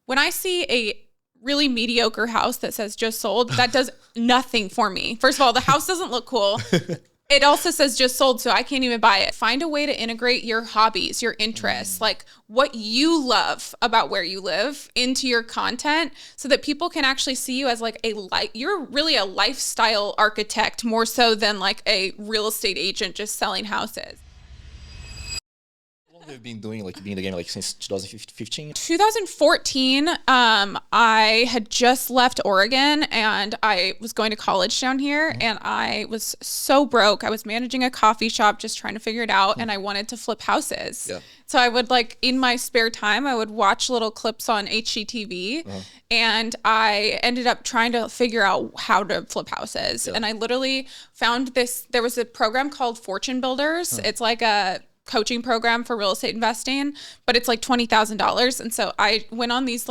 when I see a really mediocre house that says just sold, that does nothing for me. First of all, the house doesn't look cool. It also says just sold, so I can't even buy it. Find a way to integrate your hobbies, your interests, like what you love about where you live into your content so that people can actually see you as like you're really a lifestyle architect more so than like a real estate agent just selling houses. You've been doing being in the game since 2015? 2014, I had just left Oregon and I was going to college down here and I was so broke. I was managing a coffee shop, just trying to figure it out. And I wanted to flip houses. Yeah. So I would in my spare time, I would watch little clips on HGTV and I ended up trying to figure out how to flip houses. Yeah. And I literally found there was a program called Fortune Builders. It's like a coaching program for real estate investing, but it's like $20,000. And so I went on these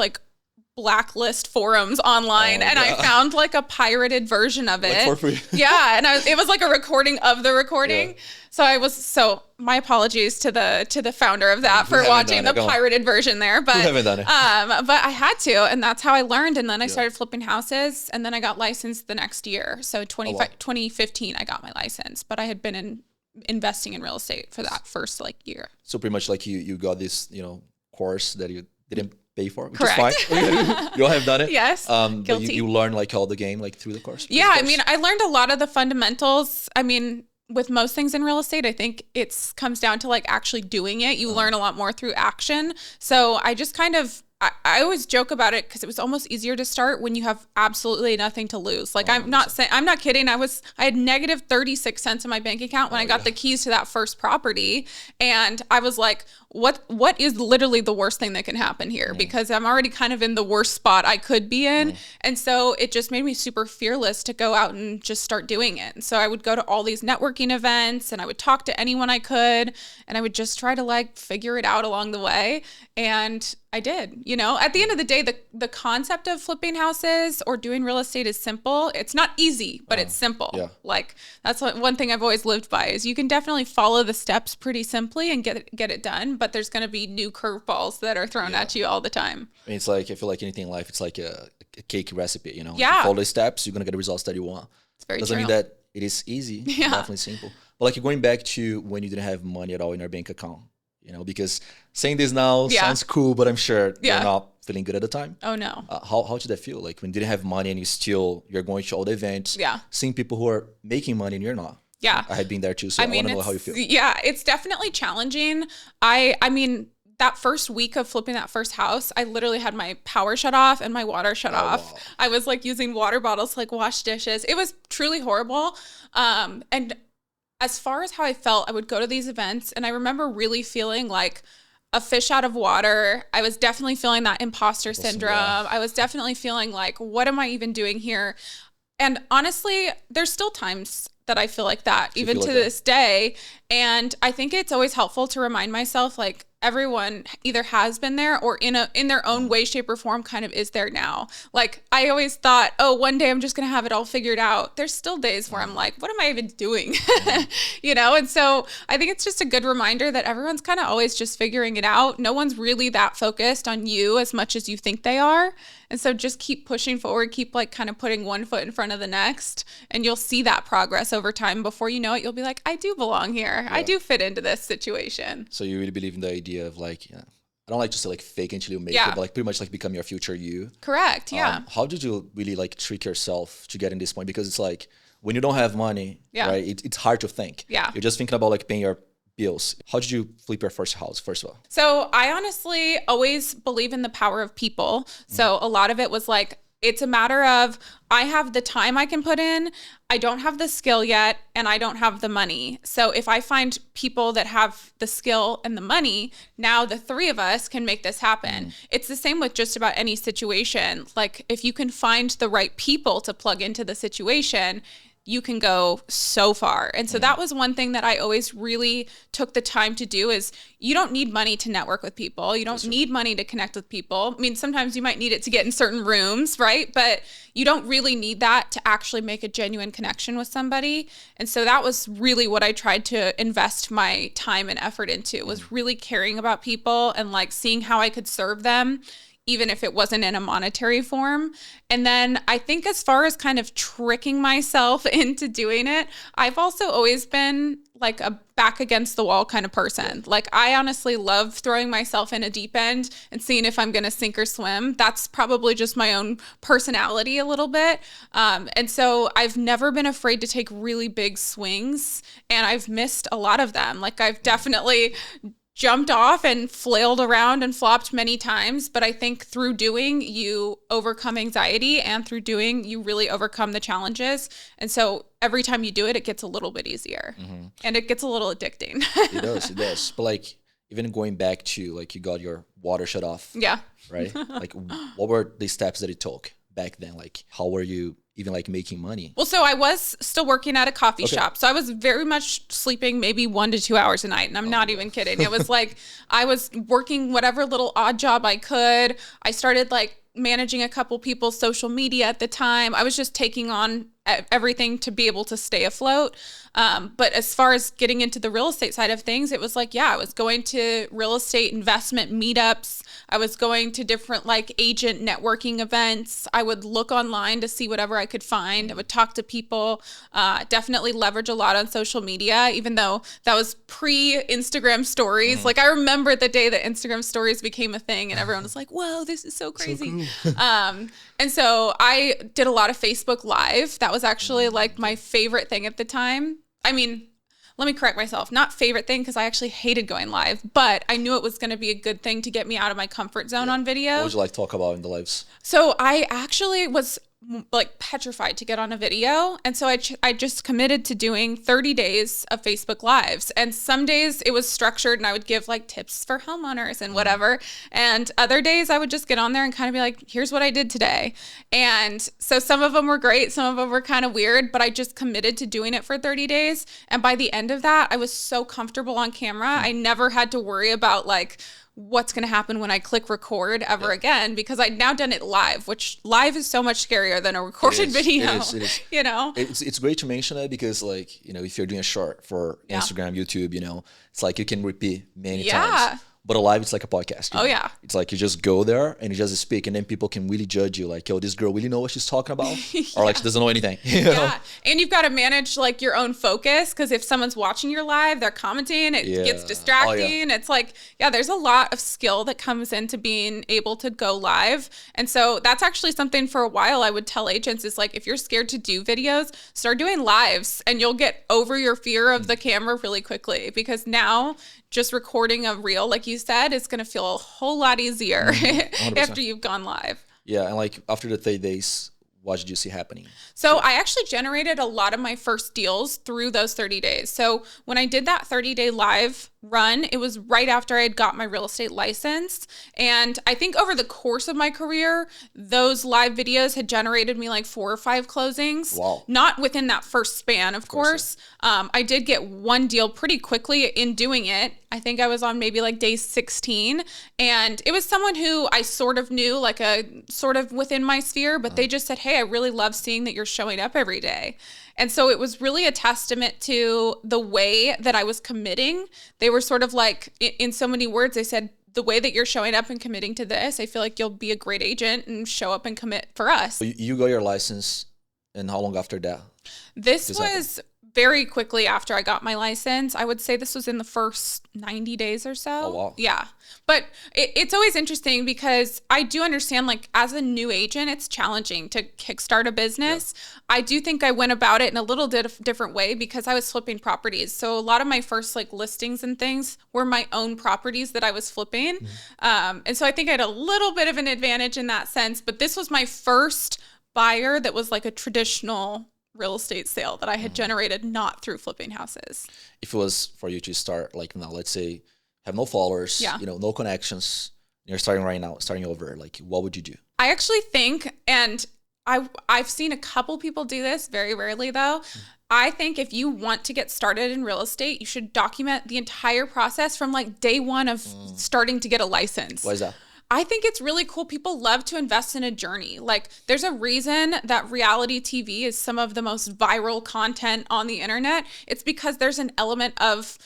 blacklist forums online and I found a pirated version of it. For free. Yeah. And it was like a recording of the recording. Yeah. So my apologies to the founder of that for watching the pirated version there, but, haven't done it. But I had to, and that's how I learned. And then I started flipping houses and then I got licensed the next year. So 2015, I got my license, but I had been investing in real estate for that first year. So pretty much you got this course that you didn't pay for, which Correct. is fine. You all have done it. Yes. But Guilty. you learn all the game through the course. Yeah, I mean, I learned a lot of the fundamentals. I mean, with most things in real estate, I think it comes down to actually doing it. You learn a lot more through action. So I just I always joke about it because it was almost easier to start when you have absolutely nothing to lose. I'm not kidding. I had negative 36 cents in my bank account when I got the keys to that first property. And I was like, what is literally the worst thing that can happen here? Because I'm already kind of in the worst spot I could be in. And so it just made me super fearless to go out and just start doing it. And so I would go to all these networking events and I would talk to anyone I could. And I would just try to figure it out along the way. And I did. At the end of the day, the concept of flipping houses or doing real estate is simple. It's not easy, but it's simple. Yeah. That's one thing I've always lived by is you can definitely follow the steps pretty simply and get it done. But there's going to be new curveballs that are thrown at you all the time. I mean, it's I feel like anything in life, it's like a cake recipe, Yeah. If you follow the steps, you're going to get the results that you want. It's very Doesn't true. mean that it is easy. Yeah. Definitely simple. But going back to when you didn't have money at all in your bank account, because saying this now sounds cool, but I'm sure you're not feeling good at the time. Oh no. How did that feel? When you didn't have money and you're going to all the events, seeing people who are making money and you're not. Yeah. I had been there too, so I want to know how you feel. Yeah, it's definitely challenging. I mean, that first week of flipping that first house, I literally had my power shut off and my water shut off. Wow. I was using water bottles to wash dishes. It was truly horrible. And as far as how I felt, I would go to these events and I remember really feeling like a fish out of water. I was definitely feeling that imposter syndrome. Yeah. I was definitely feeling what am I even doing here? And honestly, there's still times that I feel like that, even to this day. And I think it's always helpful to remind myself, everyone either has been there or in their own way, shape, or form kind of is there now. I always thought, one day I'm just going to have it all figured out. There's still days where I'm like, what am I even doing? And so I think it's just a good reminder that everyone's kind of always just figuring it out. No one's really that focused on you as much as you think they are. And so just keep pushing forward, keep kind of putting one foot in front of the next, and you'll see that progress over time. Before you know it, you'll be like, I do belong here. Yeah. I do fit into this situation. So you really believe in the idea of I don't like to say fake until you make it, but pretty much become your future you. Correct. Yeah. How did you really trick yourself to get in this point? Because it's when you don't have money, right? It's hard to think. Yeah. You're just thinking about paying your bills. How did you flip your first house, first of all? So I honestly always believe in the power of people. So a lot of it was it's a matter of I have the time I can put in, I don't have the skill yet, and I don't have the money. So if I find people that have the skill and the money, now the three of us can make this happen. It's the same with just about any situation. If you can find the right people to plug into the situation, you can go so far. And so that was one thing that I always really took the time to do is you don't need money to network with people. You don't need money to connect with people. I mean, sometimes you might need it to get in certain rooms, right? But you don't really need that to actually make a genuine connection with somebody. And so that was really what I tried to invest my time and effort into, was really caring about people and seeing how I could serve them, even if it wasn't in a monetary form. And then I think as far as kind of tricking myself into doing it, I've also always been like a back against the wall kind of person. Like I honestly love throwing myself in a deep end and seeing if I'm going to sink or swim. That's probably just my own personality a little bit. And so I've never been afraid to take really big swings, and I've missed a lot of them. Like I've definitely jumped off and flailed around and flopped many times. But I think through doing, you overcome anxiety, and through doing, you really overcome the challenges. And so every time you do it, it gets a little bit easier, and it gets a little addicting. It does. But like, even going back to like, you got your water shut off. Yeah. Right. Like, what were the steps that it took back then? Like, how were you even like making money? Well, so I was still working at a coffee shop. So I was very much sleeping maybe 1 to 2 hours a night. And I'm not even kidding. It was like, I was working whatever little odd job I could. I started like managing a couple people's social media at the time. I was just taking on everything to be able to stay afloat. But as far as getting into the real estate side of things, it was like, I was going to real estate investment meetups. I was going to different like agent networking events. I would look online to see whatever I could find. I would talk to people, definitely leverage a lot on social media, even though that was pre-Instagram stories. Like I remember the day that Instagram stories became a thing and everyone was like, whoa, this is so crazy. So cool. And so I did a lot of Facebook Live. That was actually like my favorite thing at the time. I mean, let me correct myself. Not favorite thing, because I actually hated going live, but I knew it was going to be a good thing to get me out of my comfort zone on video. What would you like to talk about in the lives? So I actually was like petrified to get on a video. And so I just committed to doing 30 days of Facebook Lives. And some days it was structured and I would give like tips for homeowners and whatever. And other days I would just get on there and kind of be like, here's what I did today. And so some of them were great. Some of them were kind of weird, but I just committed to doing it for 30 days. And by the end of that, I was so comfortable on camera. I never had to worry about like, what's going to happen when I click record ever again, because I'd now done it live, which live is so much scarier than a recorded video. It is. You know, it's great to mention it because like, you know, if you're doing a short for Instagram, YouTube, you know, it's like you can repeat many times. But a live, it's like a podcast. You know? It's like you just go there and you just speak, and then people can really judge you. Like, yo, this girl really know what she's talking about, or like she doesn't know anything. You know? And you've got to manage like your own focus, because if someone's watching your live, they're commenting, it gets distracting. It's like, there's a lot of skill that comes into being able to go live. And so that's actually something for a while I would tell agents is like, if you're scared to do videos, start doing lives, and you'll get over your fear of the camera really quickly, because now just recording a reel, like you said, is going to feel a whole lot easier after you've gone live. Yeah. And like after the 30 days, what did you see happening? So I actually generated a lot of my first deals through those 30 days. So when I did that 30-day live run, it was right after I had got my real estate license. And I think over the course of my career, those live videos had generated me like 4 or 5 closings. Wow. Not within that first span, of course. I did get one deal pretty quickly in doing it. I think I was on maybe like day 16. And it was someone who I sort of knew, like a sort of within my sphere, but they just said, hey, I really love seeing that you're showing up every day. And so it was really a testament to the way that I was committing. They were sort of like, in so many words, they said, the way that you're showing up and committing to this, I feel like you'll be a great agent and show up and commit for us. You got your license, and how long after that? This was very quickly after I got my license. I would say this was in the first 90 days or so. Oh, wow. Yeah. But it's always interesting because I do understand, like, as a new agent, it's challenging to kickstart a business. Yeah. I do think I went about it in a little different way because I was flipping properties. So a lot of my first, like, listings and things were my own properties that I was flipping. And so I think I had a little bit of an advantage in that sense. But this was my first buyer that was like a traditional real estate sale that I had generated not through flipping houses. If it was for you to start, like now, let's say, have no followers, you know, no connections, you're starting right now, starting over, like what would you do? I actually think, and I've seen a couple people do this, very rarely though. I think if you want to get started in real estate, you should document the entire process from like day one of starting to get a license. Why is that? I think it's really cool. People love to invest in a journey. Like, there's a reason that reality TV is some of the most viral content on the internet. It's because there's an element of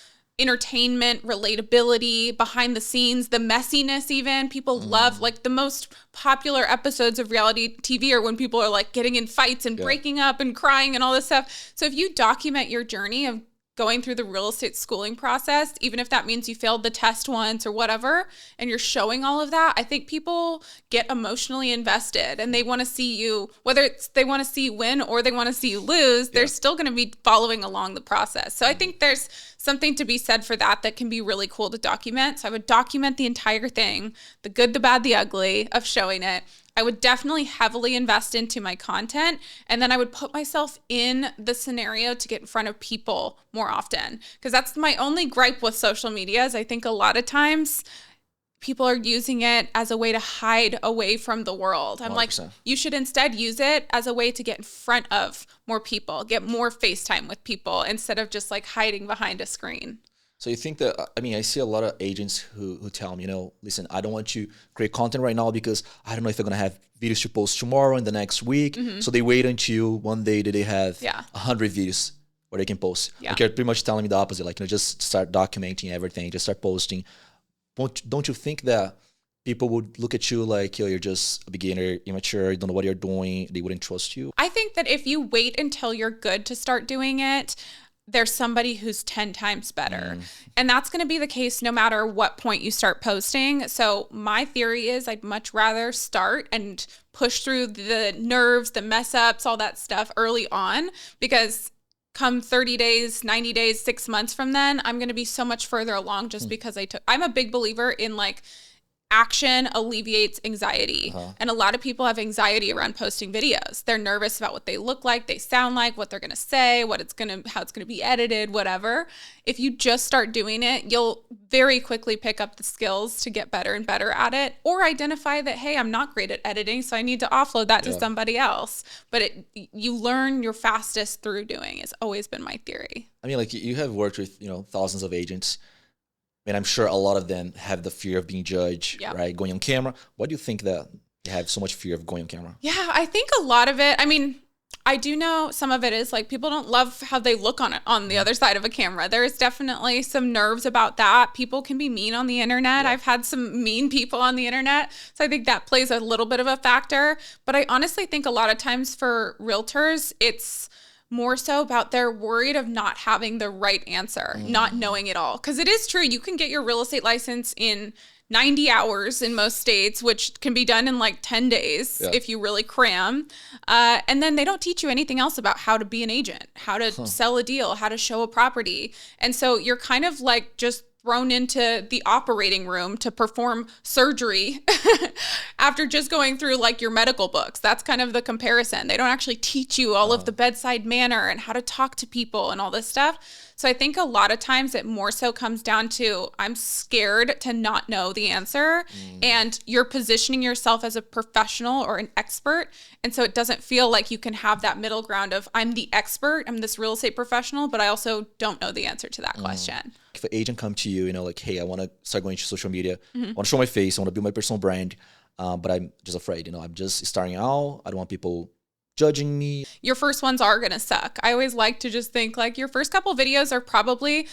entertainment, relatability, behind the scenes, the messiness even. People love, like, the most popular episodes of reality TV are when people are like getting in fights and breaking up and crying and all this stuff. So if you document your journey of going through the real estate schooling process, even if that means you failed the test once or whatever, and you're showing all of that, I think people get emotionally invested and they want to see you, whether it's they want to see you win or they want to see you lose, they're still going to be following along the process. So I think there's something to be said for that can be really cool to document. So I would document the entire thing, the good, the bad, the ugly of showing it. I would definitely heavily invest into my content, and then I would put myself in the scenario to get in front of people more often, because that's my only gripe with social media is I think a lot of times people are using it as a way to hide away from the world. I'm 100%. Like, you should instead use it as a way to get in front of more people, get more FaceTime with people instead of just like hiding behind a screen. So you think that, I mean, I see a lot of agents who tell me, listen, I don't want to create content right now because I don't know if they're going to have videos to post tomorrow and the next week. So they wait until one day that they have 100 videos where they can post. Like, you're pretty much telling me the opposite. Like, just start documenting everything, just start posting. Don't you think that people would look at you like, you're just a beginner, immature, you don't know what you're doing, they wouldn't trust you? I think that if you wait until you're good to start doing it, there's somebody who's 10 times better. And that's going to be the case no matter what point you start posting. So my theory is I'd much rather start and push through the nerves, the mess ups, all that stuff early on, because come 30 days, 90 days, 6 months from then, I'm going to be so much further along just because I'm a big believer in like action alleviates anxiety. And a lot of people have anxiety around posting videos. They're nervous about what they look like, they sound like, what they're going to say, how it's going to be edited, whatever. If you just start doing it, you'll very quickly pick up the skills to get better and better at it, or identify that, hey, I'm not great at editing, so I need to offload that to somebody else. But you learn your fastest through doing. It's always been my theory. I mean, like, you have worked with, thousands of agents. And I'm sure a lot of them have the fear of being judged, right? Going on camera. Why do you think that you have so much fear of going on camera? Yeah, I think a lot of it, I mean, I do know some of it is like people don't love how they look on the other side of a camera. There's definitely some nerves about that. People can be mean on the internet. I've had some mean people on the internet. So I think that plays a little bit of a factor. But I honestly think a lot of times for realtors, it's more so about they're worried of not having the right answer, not knowing it all. Because it is true, you can get your real estate license in 90 hours in most states, which can be done in like 10 days if you really cram. And then they don't teach you anything else about how to be an agent, how to sell a deal, how to show a property. And so you're kind of like just thrown into the operating room to perform surgery after just going through like your medical books. That's kind of the comparison. They don't actually teach you all of the bedside manner and how to talk to people and all this stuff. So I think a lot of times it more so comes down to I'm scared to not know the answer, and you're positioning yourself as a professional or an expert. And so it doesn't feel like you can have that middle ground of I'm the expert, I'm this real estate professional, but I also don't know the answer to that question. If an agent come to you, like, hey, I want to start going to social media, I want to show my face, I want to build my personal brand, but I'm just afraid, I'm just starting out. I don't want people judging me. Your first ones are going to suck. I always like to just think like your first couple videos are probably,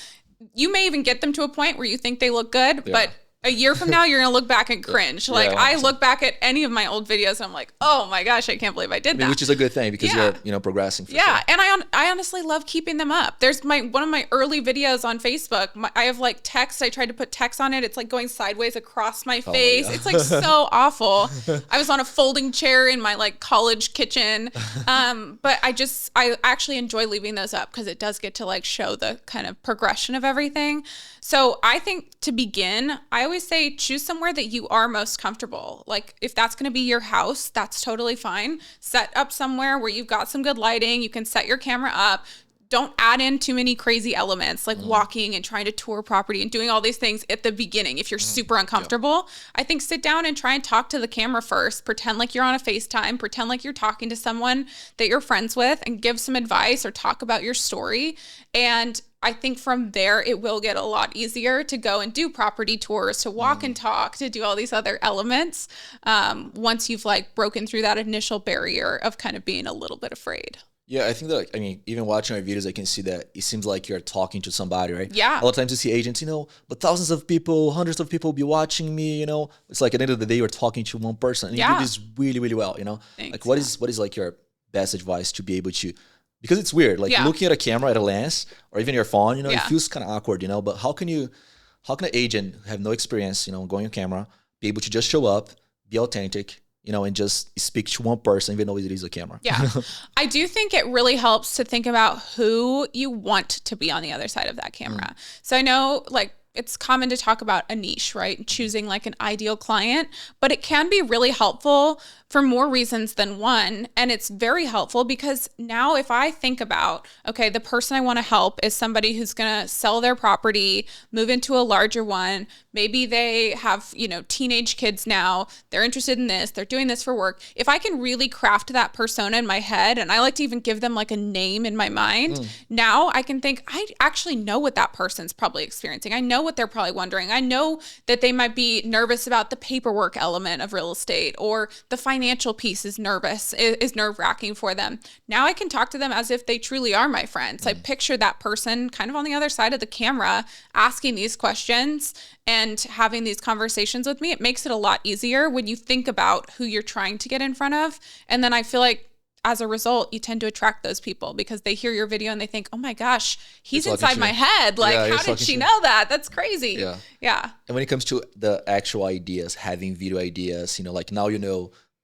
you may even get them to a point where you think they look good, but a year from now, you're going to look back and cringe. Like, I look back at any of my old videos and I'm like, oh my gosh, I can't believe I did that. Which is a good thing because you're progressing. For sure. And I honestly love keeping them up. There's one of my early videos on Facebook. I have like text. I tried to put text on it. It's like going sideways across my face. It's like so awful. I was on a folding chair in my like college kitchen. But I actually enjoy leaving those up because it does get to like show the kind of progression of everything. So I think to begin, I always say choose somewhere that you are most comfortable. Like if that's going to be your house, that's totally fine. Set up somewhere where you've got some good lighting. You can set your camera up. Don't add in too many crazy elements like walking and trying to tour property and doing all these things at the beginning. If you're super uncomfortable, I think sit down and try and talk to the camera first. Pretend like you're on a FaceTime. Pretend like you're talking to someone that you're friends with and give some advice or talk about your story. And I think from there, it will get a lot easier to go and do property tours, to walk and talk, to do all these other elements once you've like broken through that initial barrier of kind of being a little bit afraid. Yeah, I think that, I mean, even watching our videos, I can see that it seems like you're talking to somebody, right? Yeah. A lot of times you see agents, but thousands of people, hundreds of people be watching me. It's like at the end of the day, you're talking to one person, and you do this really, really well. Thanks, like what is like your best advice to be able to, because it's weird, like looking at a camera at a lens or even your phone, it feels kind of awkward, but how can an agent who have no experience, going on camera, be able to just show up, be authentic, and just speak to one person, even though it is a camera. Yeah. I do think it really helps to think about who you want to be on the other side of that camera. So I know like it's common to talk about a niche, right? Choosing like an ideal client, but it can be really helpful for more reasons than one. And it's very helpful because now if I think about, okay, the person I want to help is somebody who's going to sell their property, move into a larger one. Maybe they have, teenage kids now. They're interested in this. They're doing this for work. If I can really craft that persona in my head, and I like to even give them like a name in my mind, now I can think, I actually know what that person's probably experiencing. I know what they're probably wondering. I know that they might be nervous about the paperwork element of real estate, or the financial piece is nerve-wracking for them. Now I can talk to them as if they truly are my friends. I picture that person kind of on the other side of the camera asking these questions and having these conversations with me. It makes it a lot easier when you think about who you're trying to get in front of. And then I feel like as a result, you tend to attract those people because they hear your video and they think, oh my gosh, he's inside my head. Like, how did she know that? That's crazy. Yeah. And when it comes to the actual ideas, having video ideas, like now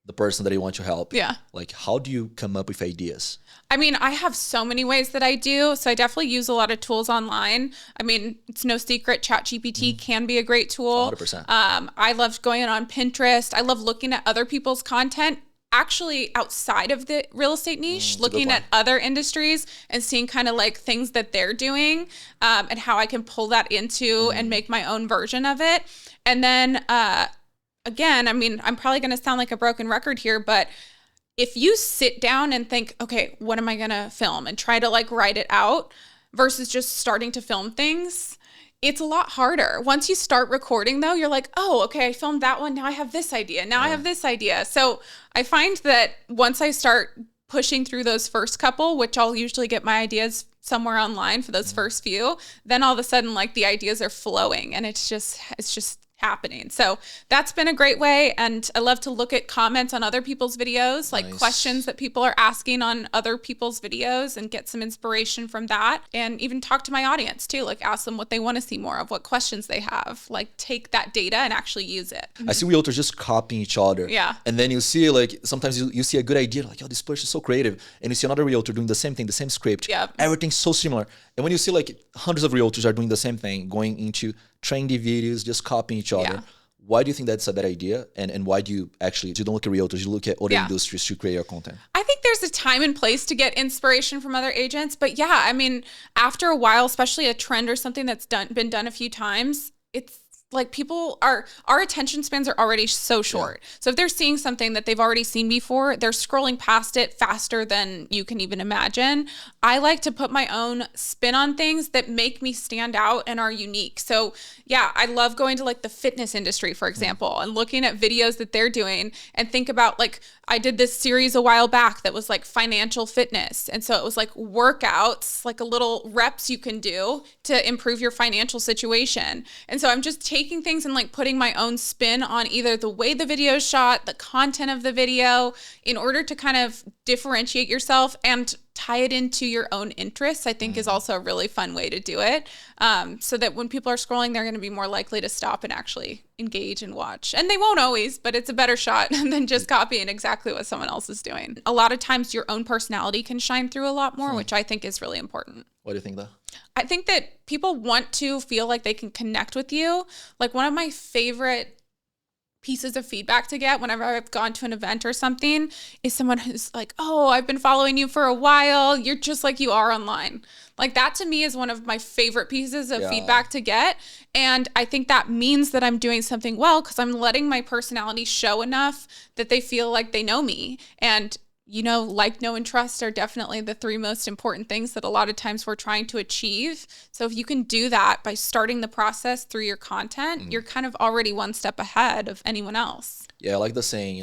the person that you want to help. Yeah. Like, how do you come up with ideas? I mean, I have so many ways that I do. So I definitely use a lot of tools online. I mean, it's no secret, ChatGPT can be a great tool. 100%. I love going on Pinterest. I love looking at other people's content, actually outside of the real estate niche, looking at other industries and seeing kind of like things that they're doing, and how I can pull that into and make my own version of it. And then, again, I mean, I'm probably going to sound like a broken record here, but if you sit down and think, okay, what am I going to film, and try to like write it out versus just starting to film things, it's a lot harder. Once you start recording though, you're like, oh, okay, I filmed that one. Now I have this idea. Now I have this idea. So I find that once I start pushing through those first couple, which I'll usually get my ideas somewhere online for those first few, then all of a sudden like the ideas are flowing and it's just happening. So that's been a great way. And I love to look at comments on other people's videos, like questions that people are asking on other people's videos, and get some inspiration from that. And even talk to my audience too, like ask them what they want to see more of, what questions they have, like take that data and actually use it. I see realtors just copying each other. Yeah. And then you see like, sometimes you see a good idea, like, oh, this person is so creative. And you see another realtor doing the same thing, the same script. Yep. Everything's so similar. And when you see like hundreds of realtors are doing the same thing, going into trendy videos, just copying each other. Why do you think that's a bad idea? And why do you don't look at realtors, you look at other industries to create your content? I think there's a time and place to get inspiration from other agents. But yeah, I mean, after a while, especially a trend or something that's been done a few times, it's like our attention spans are already so short. So if they're seeing something that they've already seen before, they're scrolling past it faster than you can even imagine. I like to put my own spin on things that make me stand out and are unique. So yeah, I love going to like the fitness industry, for example, and looking at videos that they're doing and think about, like, I did this series a while back that was like financial fitness. And so it was like workouts, like a little reps you can do to improve your financial situation. And so I'm just taking things and like putting my own spin on either the way the video is shot, the content of the video, in order to kind of differentiate yourself and tie it into your own interests, I think is also a really fun way to do it. So that when people are scrolling, they're going to be more likely to stop and actually engage and watch. And they won't always, but it's a better shot than just copying exactly what someone else is doing. A lot of times your own personality can shine through a lot more, which I think is really important. What do you think though? I think that people want to feel like they can connect with you. Like, one of my favorite pieces of feedback to get whenever I've gone to an event or something is someone who's like, oh, I've been following you for a while. You're just like you are online. Like, that to me is one of my favorite pieces of feedback to get. And I think that means that I'm doing something well, because I'm letting my personality show enough that they feel like they know me. And like, know, and trust are definitely the three most important things that a lot of times we're trying to achieve. So if you can do that by starting the process through your content, you're kind of already one step ahead of anyone else. Yeah, I like the saying,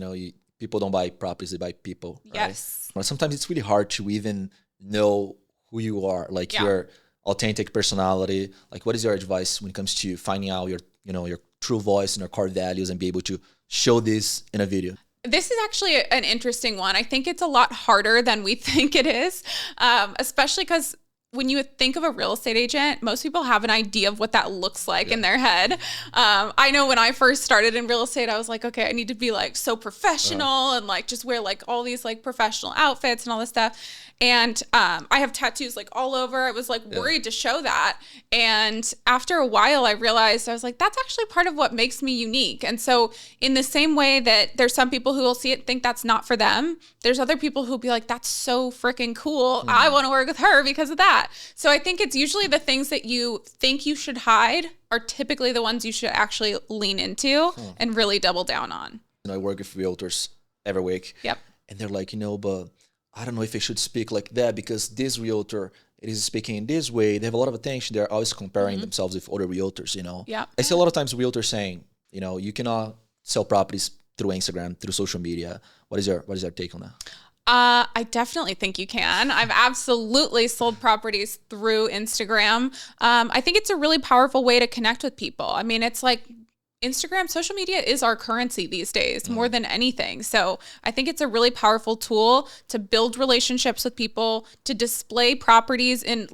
people don't buy properties, they buy people. Right? Yes. But sometimes it's really hard to even know who you are, like your authentic personality. Like, what is your advice when it comes to finding out your, your true voice and your core values and be able to show this in a video? This is actually an interesting one. I think it's a lot harder than we think it is, especially because when you think of a real estate agent, most people have an idea of what that looks like in their head. I know when I first started in real estate, I was like, okay, I need to be like so professional and like just wear like all these like professional outfits and all this stuff. And I have tattoos like all over. I was like worried to show that. And after a while, I realized I was like, that's actually part of what makes me unique. And so in the same way that there's some people who will see it and think that's not for them, there's other people who'll be like, that's so freaking cool. I want to work with her because of that. So I think it's usually the things that you think you should hide are typically the ones you should actually lean into and really double down on. I work with realtors every week. Yep. And they're like, but I don't know if I should speak like that because this realtor it is speaking in this way. They have a lot of attention. They're always comparing themselves with other realtors, Yeah. I see a lot of times realtors saying, you cannot sell properties through Instagram, through social media. What is your take on that? I definitely think you can. I've absolutely sold properties through Instagram. I think it's a really powerful way to connect with people. I mean, it's like Instagram, social media is our currency these days more than anything. So I think it's a really powerful tool to build relationships with people, to display properties in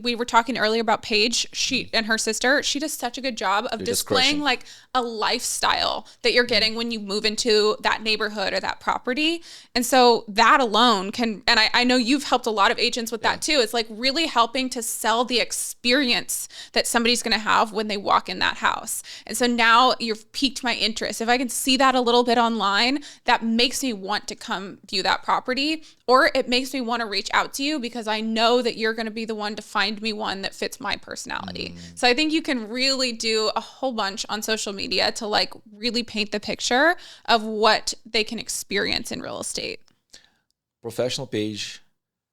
we were talking earlier about Paige, she and her sister, she does such a good job of displaying like a lifestyle that you're getting when you move into that neighborhood or that property. And so that alone can, and I know you've helped a lot of agents with that too. It's like really helping to sell the experience that somebody's going to have when they walk in that house. And so now you've piqued my interest. If I can see that a little bit online, that makes me want to come view that property, or it makes me want to reach out to you because I know that you're going to be the one to find me one that fits my personality. So I think you can really do a whole bunch on social media to like really paint the picture of what they can experience in real estate. Professional page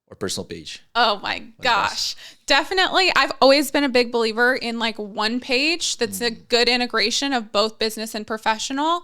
or personal page? Oh my gosh. Definitely. I've always been a big believer in like one page that's a good integration of both business and professional.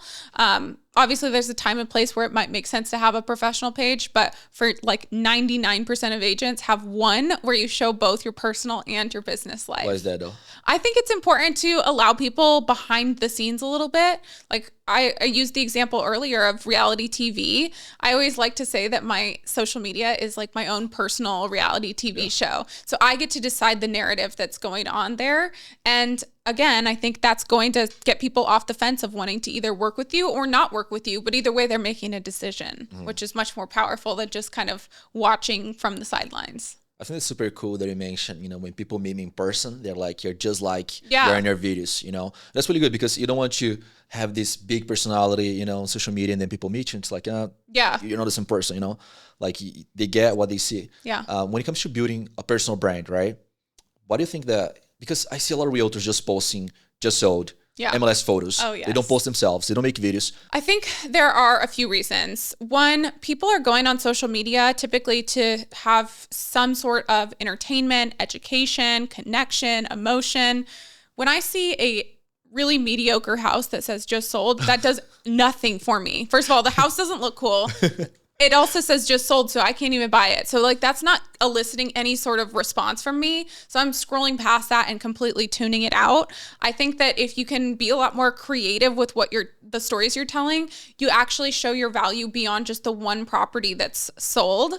Obviously, there's a time and place where it might make sense to have a professional page, but for like 99% of agents have one where you show both your personal and your business life. Why is that though? I think it's important to allow people behind the scenes a little bit. Like I used the example earlier of reality TV. I always like to say that my social media is like my own personal reality TV show. So I get to decide the narrative that's going on there. And again, I think that's going to get people off the fence of wanting to either work with you or not work with you. But either way, they're making a decision, which is much more powerful than just kind of watching from the sidelines. I think it's super cool that you mentioned, when people meet me in person, they're like, you're just like you're in your videos, That's really good because you don't want to have this big personality, on social media, and then people meet you and it's like, you're not the same person, like they get what they see. Yeah. When it comes to building a personal brand, right? What do you think that, because I see a lot of realtors just posting, just sold, MLS photos. Oh, yes. They don't post themselves. They don't make videos. I think there are a few reasons. One, people are going on social media typically to have some sort of entertainment, education, connection, emotion. When I see a really mediocre house that says just sold, that does nothing for me. First of all, the house doesn't look cool. It also says just sold, so I can't even buy it. So like that's not eliciting any sort of response from me. So I'm scrolling past that and completely tuning it out. I think that if you can be a lot more creative with what the stories you're telling, you actually show your value beyond just the one property that's sold.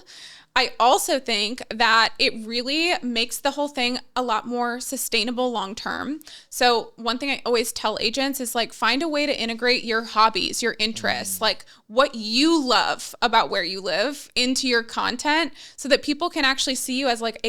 I also think that it really makes the whole thing a lot more sustainable long term. So one thing I always tell agents is like find a way to integrate your hobbies, your interests, like what you love about where you live into your content so that people can actually see you as like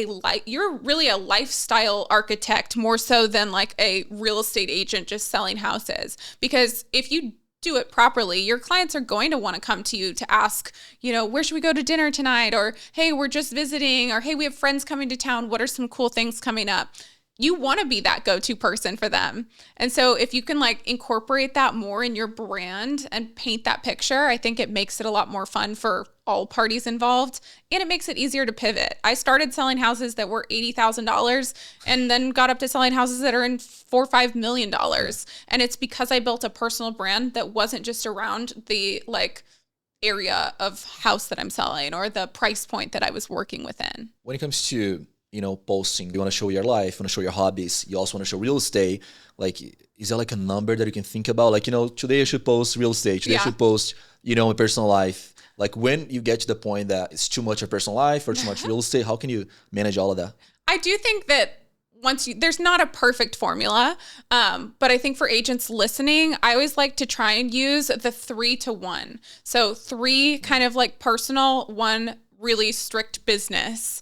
you're really a lifestyle architect more so than like a real estate agent just selling houses. Because if you do it properly, your clients are going to want to come to you to ask, where should we go to dinner tonight? Or, hey, we're just visiting, or hey, we have friends coming to town. What are some cool things coming up? You want to be that go-to person for them. And so if you can like incorporate that more in your brand and paint that picture, I think it makes it a lot more fun for all parties involved, and it makes it easier to pivot. I started selling houses that were $80,000 and then got up to selling houses that are in $4 or $5 million. And it's because I built a personal brand that wasn't just around the like area of house that I'm selling or the price point that I was working within. When it comes to, posting, you want to show your life, you want to show your hobbies, you also want to show real estate. Like, is there like a number that you can think about? Like, today I should post real estate. Today I should post, my personal life. Like, when you get to the point that it's too much of personal life or too much real estate, how can you manage all of that? I do think that there's not a perfect formula. But I think for agents listening, I always like to try and use the 3-to-1. So 3 kind of like personal, 1 really strict business.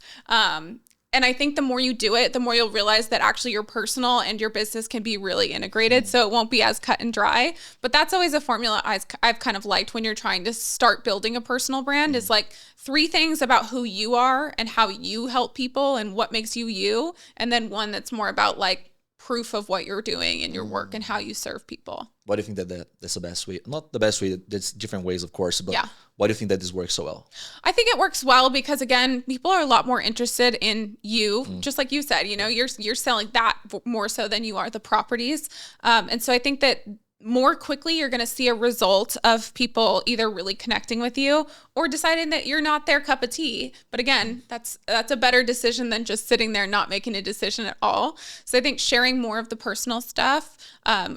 And I think the more you do it, the more you'll realize that actually your personal and your business can be really integrated. So it won't be as cut and dry. But that's always a formula I've kind of liked when you're trying to start building a personal brand is like 3 things about who you are and how you help people and what makes you you. And then 1 that's more about like proof of what you're doing in your work and how you serve people. Why do you think that's the best way? Not the best way, there's different ways, of course, but why do you think that this works so well? I think it works well because, again, people are a lot more interested in you, just like you said, you're selling that more so than you are the properties. And so I think that more quickly you're going to see a result of people either really connecting with you or deciding that you're not their cup of tea. But again, that's a better decision than just sitting there not making a decision at all. So I think sharing more of the personal stuff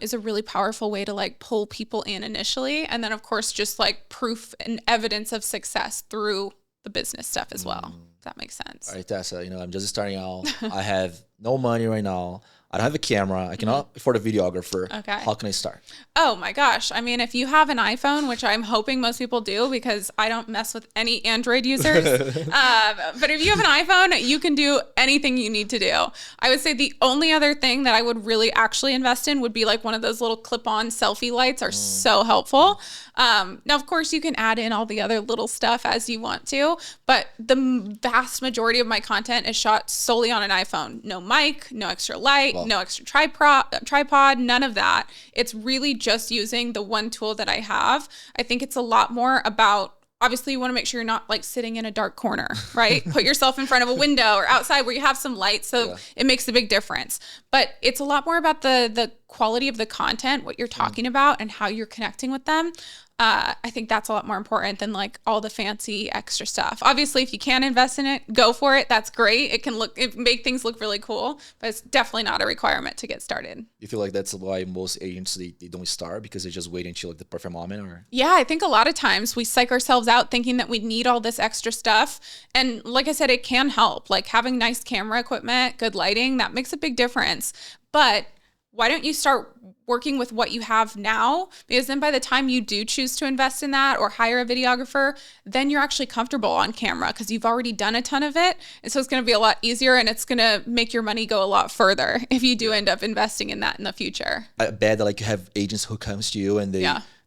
is a really powerful way to like pull people in initially. And then of course, just like proof and evidence of success through the business stuff as well. If that makes sense. All right, Tessa, I'm just starting out. I have no money right now. I don't have a camera. I cannot afford a videographer. Okay. How can I start? Oh my gosh. I mean, if you have an iPhone, which I'm hoping most people do because I don't mess with any Android users. But if you have an iPhone, you can do anything you need to do. I would say the only other thing that I would really actually invest in would be like one of those little clip-on selfie lights are so helpful. Now, of course, you can add in all the other little stuff as you want to, but the vast majority of my content is shot solely on an iPhone. No mic, no extra light, no extra tripod, none of that. It's really just using the one tool that I have. I think it's a lot more about, obviously you want to make sure you're not like sitting in a dark corner, right? Put yourself in front of a window or outside where you have some light. So it makes a big difference. But it's a lot more about the quality of the content, what you're talking about and how you're connecting with them. I think that's a lot more important than like all the fancy extra stuff. Obviously, if you can invest in it, go for it. That's great. It make things look really cool, but it's definitely not a requirement to get started. You feel like that's why most agents, they don't start because they just wait until like the perfect moment? Or yeah, I think a lot of times we psych ourselves out thinking that we need all this extra stuff. And like I said, it can help. Like having nice camera equipment, good lighting, that makes a big difference. But why don't you start working with what you have now? Because then by the time you do choose to invest in that or hire a videographer, then you're actually comfortable on camera because you've already done a ton of it. And so it's going to be a lot easier and it's going to make your money go a lot further if you do end up investing in that in the future. I bet that like you have agents who comes to you and they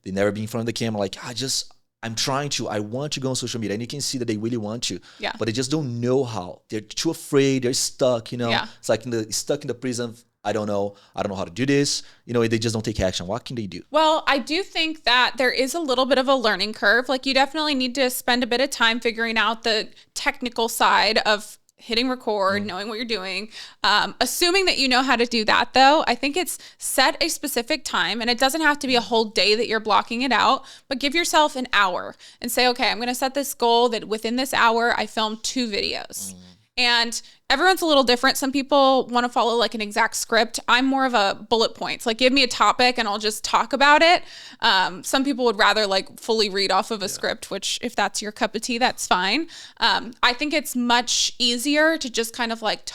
never been in front of the camera. Like, I want to go on social media, and you can see that they really want to, but they just don't know how. They're too afraid. They're stuck, It's like stuck in the prison of, I don't know how to do this. They just don't take action. What can they do? Well, I do think that there is a little bit of a learning curve. Like you definitely need to spend a bit of time figuring out the technical side of hitting record, knowing what you're doing. Assuming that you know how to do that though, I think it's set a specific time, and it doesn't have to be a whole day that you're blocking it out, but give yourself an hour and say, okay, I'm going to set this goal that within this hour, I film 2 videos. And everyone's a little different. Some people want to follow like an exact script. I'm more of a bullet points, like give me a topic and I'll just talk about it. Some people would rather like fully read off of a script, which if that's your cup of tea, that's fine. I think it's much easier to just kind of like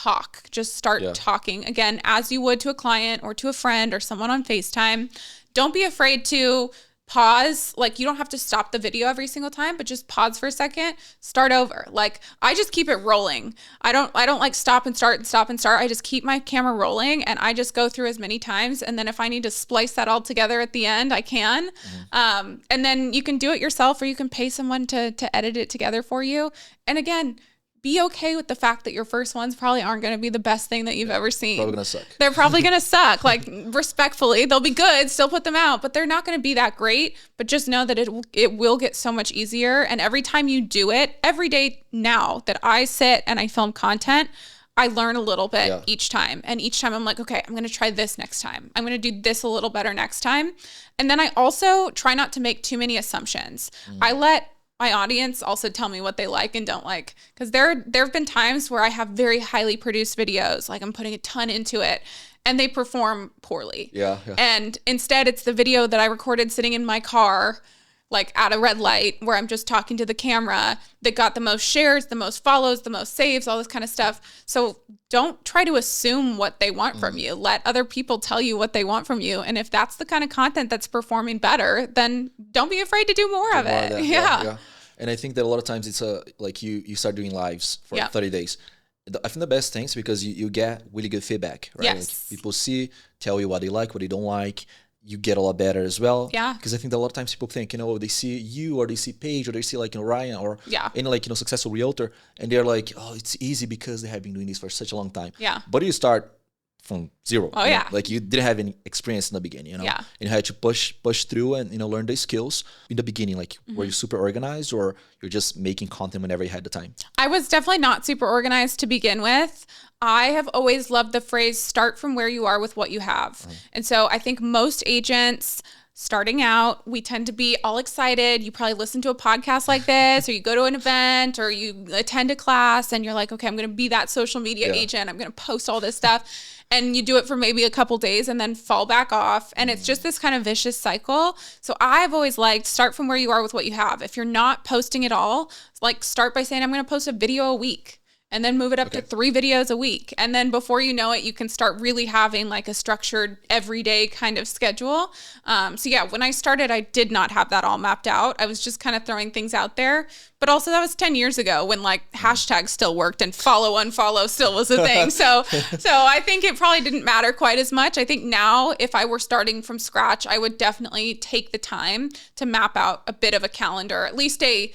just start talking again, as you would to a client or to a friend or someone on FaceTime. Don't be afraid to pause. Like you don't have to stop the video every single time, but just pause for a second, start over. Like I just keep it rolling. I don't like stop and start and stop and start. I just keep my camera rolling and I just go through as many times. And then if I need to splice that all together at the end, I can. And then you can do it yourself or you can pay someone to edit it together for you. And again, be okay with the fact that your first ones probably aren't going to be the best thing that you've ever seen. Probably going to suck. They're probably going to suck. Like respectfully, they'll be good. Still put them out, but they're not going to be that great. But just know that it will get so much easier. And every time you do it, every day now that I sit and I film content, I learn a little bit each time. And each time I'm like, okay, I'm going to try this next time. I'm going to do this a little better next time. And then I also try not to make too many assumptions. I let my audience also tell me what they like and don't like. Because there have been times where I have very highly produced videos, like I'm putting a ton into it, and they perform poorly. Yeah. And instead, it's the video that I recorded sitting in my car, like at a red light, where I'm just talking to the camera, that got the most shares, the most follows, the most saves, all this kind of stuff. So don't try to assume what they want from you. Let other people tell you what they want from you. And if that's the kind of content that's performing better, then don't be afraid to do more of it. Yeah. And I think that a lot of times it's like you start doing lives for 30 days. I think the best things because you get really good feedback, right? Yes. Like people tell you what they like, what they don't like. You get a lot better as well. Yeah. Because I think that a lot of times people think, they see you or they see Paige or they see like Ryan or any like, successful realtor. And they're like, oh, it's easy because they have been doing this for such a long time. Yeah. But you start from zero. Oh, yeah. Like you didn't have any experience in the beginning, Yeah. And you had to push through and, learn the skills in the beginning. Like, were you super organized or you're just making content whenever you had the time? I was definitely not super organized to begin with. I have always loved the phrase, start from where you are with what you have. And so I think most agents starting out, we tend to be all excited. You probably listen to a podcast like this, or you go to an event, or you attend a class, and you're like, okay, I'm going to be that social media agent. I'm going to post all this stuff. And you do it for maybe a couple days and then fall back off. And it's just this kind of vicious cycle. So I've always liked start from where you are with what you have. If you're not posting at all, like start by saying, I'm going to post a video a week. And then move it up to 3 videos a week. And then before you know it, you can start really having like a structured everyday kind of schedule. So yeah, when I started, I did not have that all mapped out. I was just kind of throwing things out there. But also that was 10 years ago when like hashtags still worked and follow, unfollow still was a thing. So I think it probably didn't matter quite as much. I think now if I were starting from scratch, I would definitely take the time to map out a bit of a calendar, at least a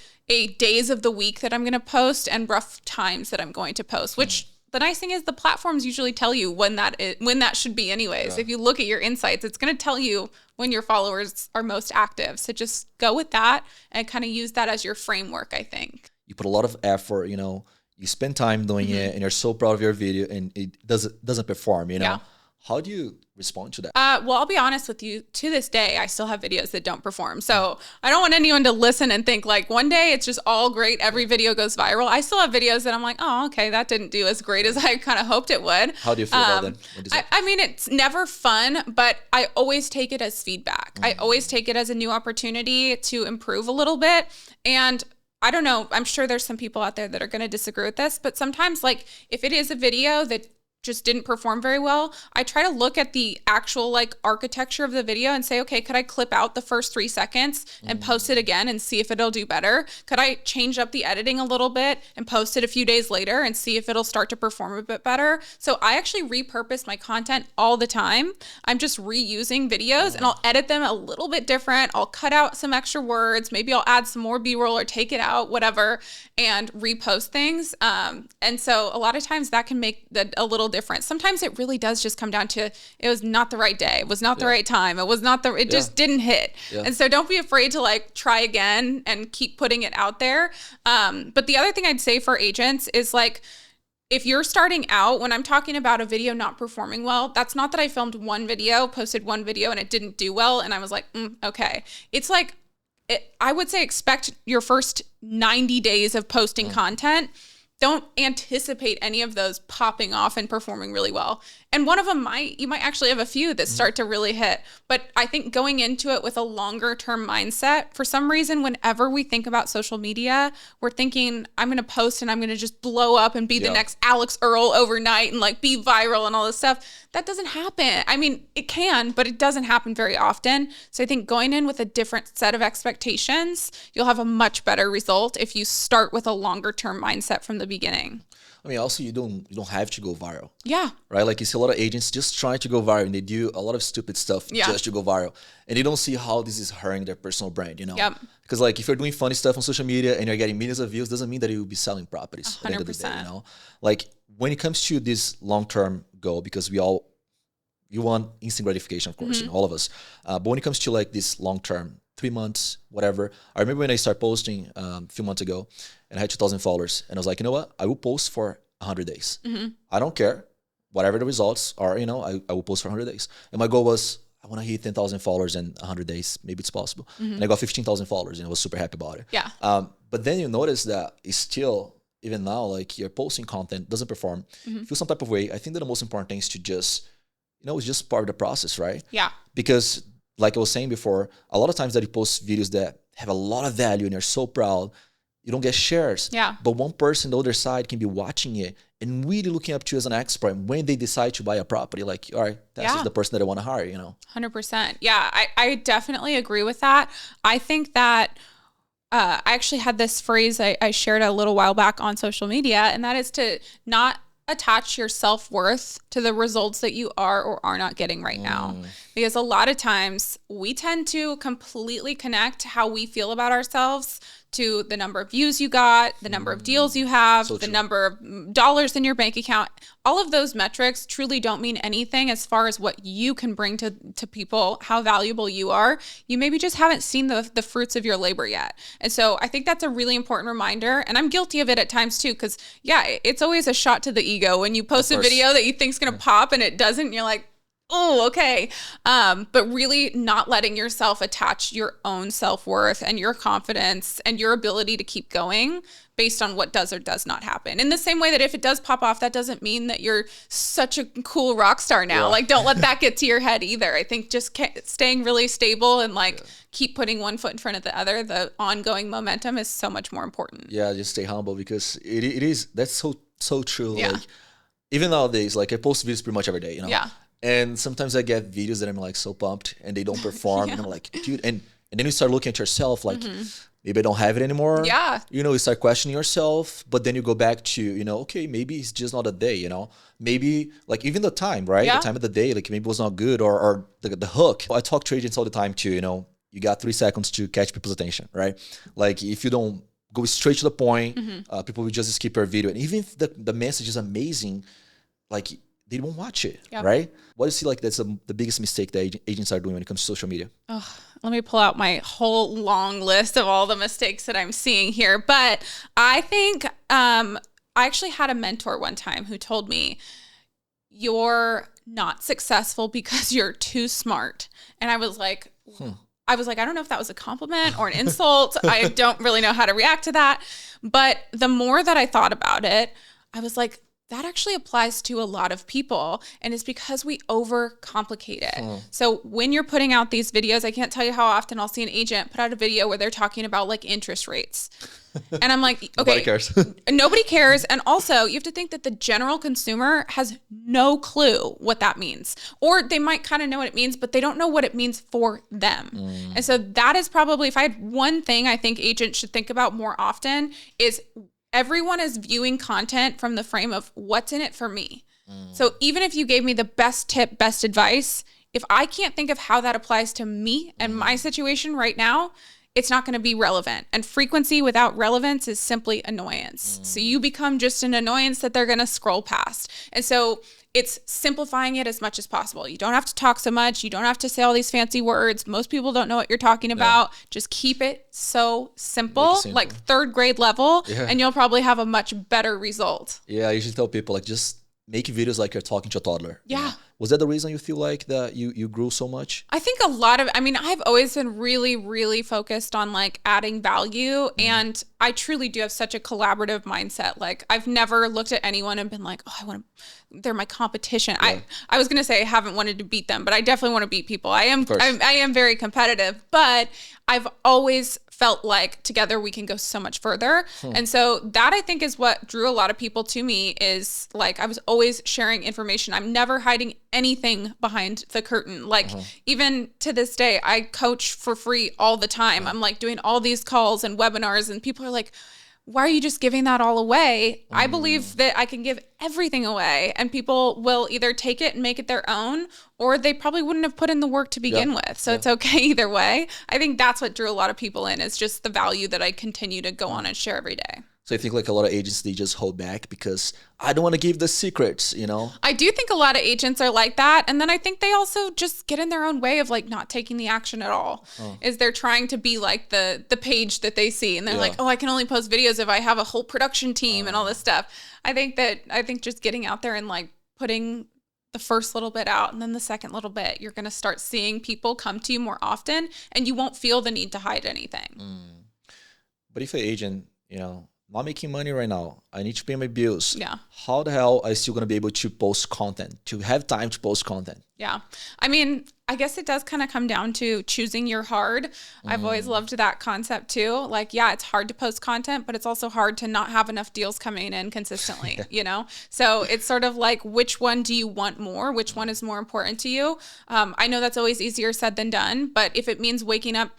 days of the week that I'm going to post and rough times that I'm going to post, which the nice thing is the platforms usually tell you when that should be anyways. If you look at your insights, it's going to tell you when your followers are most active. So just go with that and kind of use that as your framework, I think. You put a lot of effort, you spend time doing it and you're so proud of your video and it doesn't perform, Yeah. How do you respond to that? Well, I'll be honest with you. To this day, I still have videos that don't perform. So I don't want anyone to listen and think like one day it's just all great. Every video goes viral. I still have videos that I'm like, oh, okay, that didn't do as great as I kind of hoped it would. How do you feel about them? I mean, it's never fun, but I always take it as feedback. I always take it as a new opportunity to improve a little bit. And I don't know, I'm sure there's some people out there that are going to disagree with this, but sometimes like if it is a video that just didn't perform very well, I try to look at the actual like architecture of the video and say, okay, could I clip out the first 3 seconds and post it again and see if it'll do better? Could I change up the editing a little bit and post it a few days later and see if it'll start to perform a bit better? So I actually repurpose my content all the time. I'm just reusing videos and I'll edit them a little bit different. I'll cut out some extra words. Maybe I'll add some more B-roll or take it out, whatever, and repost things. And so a lot of times that can make a little different. Sometimes it really does just come down to it was not the right day. It was not the right time. It just didn't hit. Yeah. And so don't be afraid to like try again and keep putting it out there. But the other thing I'd say for agents is like, if you're starting out, when I'm talking about a video not performing well, that's not that I filmed one video, posted one video and it didn't do well. And I was like, okay. It's like, I would say expect your first 90 days of posting content. Don't anticipate any of those popping off and performing really well. And one of them you might actually have a few that start to really hit. But I think going into it with a longer term mindset, for some reason, whenever we think about social media, we're thinking, I'm going to post and I'm going to just blow up and be the next Alex Earl overnight and like be viral and all this stuff. That doesn't happen. I mean, it can, but it doesn't happen very often. So I think going in with a different set of expectations, you'll have a much better result if you start with a longer term mindset from the beginning. I mean, also you don't have to go viral. Yeah. Right? Like you see a lot of agents just trying to go viral and they do a lot of stupid stuff just to go viral. And they don't see how this is hurting their personal brand, Yep. Because like if you're doing funny stuff on social media and you're getting millions of views, doesn't mean that you will be selling properties 100%. at the end of the day, Like when it comes to this long-term goal, because you want instant gratification, of course, all of us. But when it comes to like this long-term, 3 months, whatever. I remember when I started posting a few months ago and I had 2,000 followers and I was like, you know what? I will post for 100 days. I don't care. Whatever the results are, you know, I will post for 100 days. And my goal was, I want to hit 10,000 followers in 100 days. Maybe it's possible. And I got 15,000 followers and I was super happy about it. Yeah. But then you notice that it's still, even now, like you're posting content, doesn't perform, feel some type of way. I think that the most important thing is to just, you know, it's just part of the process, right? Yeah. Because like I was saying before, a lot of times that you post videos that have a lot of value and you're so proud, you don't get shares. Yeah. But one person on the other side can be watching it and really looking up to you as an expert. And when they decide to buy a property, like, all right, that's the person that I want to hire, you know? 100%. Yeah, I definitely agree with that. I think that I actually had this phrase I shared a little while back on social media, and that is to not attach your self-worth to the results that you are or are not getting right now. Because a lot of times we tend to completely connect how we feel about ourselves to the number of views you got, the number of deals you have, the number of dollars in your bank account. All of those metrics truly don't mean anything as far as what you can bring to people, how valuable you are. You maybe just haven't seen the fruits of your labor yet. And so I think that's a really important reminder. And I'm guilty of it at times too, because it's always a shot to the ego when you post a video that you think's going to pop and it doesn't. And you're like, oh, okay. But really not letting yourself attach your own self-worth and your confidence and your ability to keep going based on what does or does not happen. In the same way that if it does pop off, that doesn't mean that you're such a cool rock star now. Like, don't let that get to your head either. I think just staying really stable and keep putting one foot in front of the other, the ongoing momentum is so much more important. Yeah, just stay humble because it is, that's so true. Yeah. Like, even nowadays, like I post videos pretty much every day, you know? Yeah. And sometimes I get videos that I'm like so pumped and they don't perform. And I'm like, dude, and then you start looking at yourself like, maybe I don't have it anymore. Yeah. You know, you start questioning yourself, but then you go back to, you know, okay, maybe it's just not a day, you know, maybe like even the time, right? Yeah. The time of the day, like maybe it was not good or the hook. I talk to agents all the time too, you know, you got 3 seconds to catch people's attention, right? Like if you don't go straight to the point, people will just skip your video. And even if the message is amazing, like they won't watch it, right? What do you see like that's the biggest mistake that agents are doing when it comes to social media? Oh, let me pull out my whole long list of all the mistakes that I'm seeing here. But I think I actually had a mentor one time who told me, you're not successful because you're too smart. And I was like, I don't know if that was a compliment or an insult. I don't really know how to react to that. But the more that I thought about it, I was like, that actually applies to a lot of people, and it's because we overcomplicate it. So when you're putting out these videos, I can't tell you how often I'll see an agent put out a video where they're talking about like interest rates. And I'm like, okay, nobody cares. Nobody cares. And also you have to think that the general consumer has no clue what that means, or they might kind of know what it means, but they don't know what it means for them. And so that is probably, if I had one thing I think agents should think about more often, is everyone is viewing content from the frame of what's in it for me. So even if you gave me the best tip, best advice, if I can't think of how that applies to me and my situation right now, it's not going to be relevant. And frequency without relevance is simply annoyance. So you become just an annoyance that they're going to scroll past. And so it's simplifying it as much as possible. You don't have to talk so much. You don't have to say all these fancy words. Most people don't know what you're talking about. Just keep it so simple, like 3rd grade level, and you'll probably have a much better result. Yeah, I usually tell people like just make videos like you're talking to a toddler. Yeah. You know? Was that the reason you feel like that you grew so much? I think I've always been really, really focused on like adding value. And I truly do have such a collaborative mindset. Like I've never looked at anyone and been like, oh, they're my competition. Yeah. I was going to say I haven't wanted to beat them, but I definitely want to beat people. I am very competitive, but I've always felt like together we can go so much further. And so that I think is what drew a lot of people to me, is like I was always sharing information. I'm never hiding anything behind the curtain. Like even to this day, I coach for free all the time. I'm like doing all these calls and webinars, and people are like, why are you just giving that all away? I believe that I can give everything away, and people will either take it and make it their own, or they probably wouldn't have put in the work to begin with. So it's okay either way. I think that's what drew a lot of people in, is just the value that I continue to go on and share every day. So I think like a lot of agents, they just hold back because I don't want to give the secrets, you know? I do think a lot of agents are like that. And then I think they also just get in their own way of like not taking the action at all. Is they're trying to be like the page that they see. And they're like, oh, I can only post videos if I have a whole production team and all this stuff. I think just getting out there and like putting the first little bit out and then the second little bit, you're going to start seeing people come to you more often and you won't feel the need to hide anything. But if an agent, you know, not making money right now, I need to pay my bills. Yeah. How the hell are I still going to be able to post content, to have time to post content? Yeah. I mean, I guess it does kind of come down to choosing your hard. I've always loved that concept too. Like, yeah, it's hard to post content, but it's also hard to not have enough deals coming in consistently, you know? So it's sort of like, which one do you want more? Which one is more important to you? I know that's always easier said than done, but if it means waking up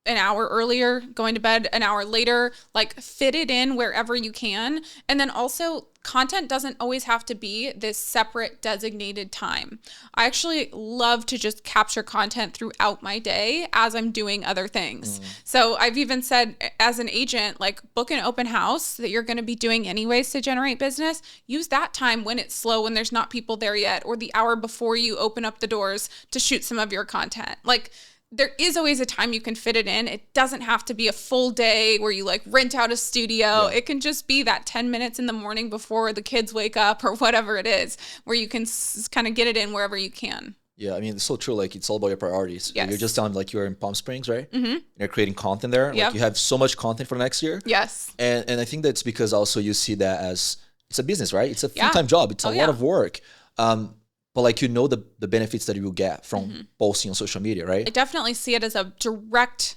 an hour earlier, going to bed an hour later, like fit it in wherever you can. And then also content doesn't always have to be this separate designated time. I actually love to just capture content throughout my day as I'm doing other things. So I've even said as an agent, like book an open house that you're going to be doing anyways to generate business. Use that time when it's slow, when there's not people there yet, or the hour before you open up the doors to shoot some of your content. Like, there is always a time you can fit it in. It doesn't have to be a full day where you like rent out a studio. It can just be that 10 minutes in the morning before the kids wake up or whatever it is, where you can kind of get it in wherever you can. Yeah, I mean, it's so true. Like, it's all about your priorities. Yes. You're just telling me, like, you're in Palm Springs, right? And you're creating content there. Like, you have so much content for next year. Yes. And I think that's because also you see that as, it's a business, right? It's a full-time job. It's a lot of work. But like, you know, the benefits that you will get from posting on social media, right? I definitely see it as a direct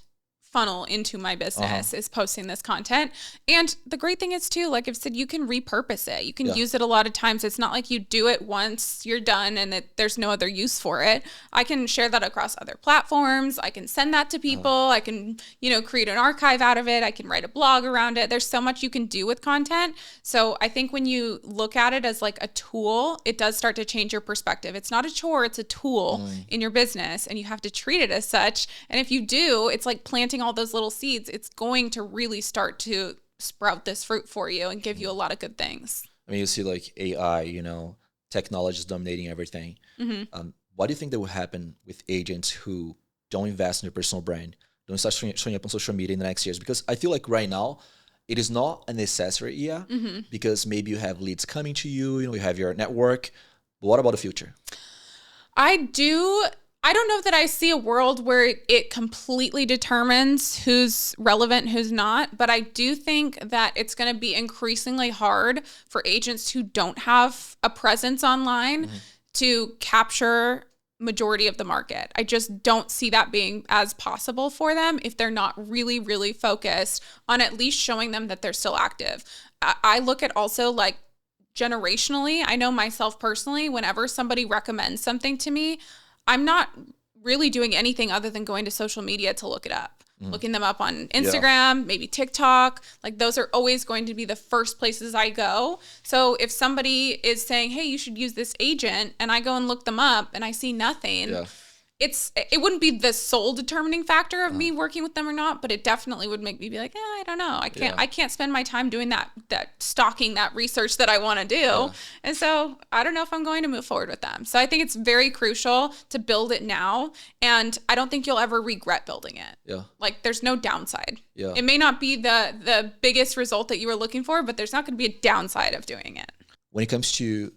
funnel into my business is posting this content. And the great thing is too, like I've said, you can repurpose it. You can use it a lot of times. It's not like you do it once, you're done, and that there's no other use for it. I can share that across other platforms. I can send that to people. I can, you know, create an archive out of it. I can write a blog around it. There's so much you can do with content. So I think when you look at it as like a tool, it does start to change your perspective. It's not a chore, it's a tool in your business, and you have to treat it as such. And if you do, it's like planting all those little seeds. It's going to really start to sprout this fruit for you and give you a lot of good things. I mean, you see like AI, you know, technology is dominating everything. What do you think that will happen with agents who don't invest in their personal brand, don't start showing up on social media in the next years? Because I feel like right now, it is not a necessary yet, because maybe you have leads coming to you, you know, you have your network. But what about the future? I don't know that I see a world where it completely determines who's relevant, who's not, but I do think that it's going to be increasingly hard for agents who don't have a presence online to capture majority of the market. I just don't see that being as possible for them if they're not really, really focused on at least showing them that they're still active. I look at also like generationally, I know myself personally, whenever somebody recommends something to me, I'm not really doing anything other than going to social media to look it up, looking them up on Instagram, maybe TikTok. Like those are always going to be the first places I go. So if somebody is saying, hey, you should use this agent, and I go and look them up and I see nothing, it wouldn't be the sole determining factor of me working with them or not, but it definitely would make me be like, I don't know. I can't spend my time doing that stalking that research that I want to do. And so I don't know if I'm going to move forward with them. So I think it's very crucial to build it now. And I don't think you'll ever regret building it. Like there's no downside. It may not be the biggest result that you were looking for, but there's not going to be a downside of doing it. When it comes to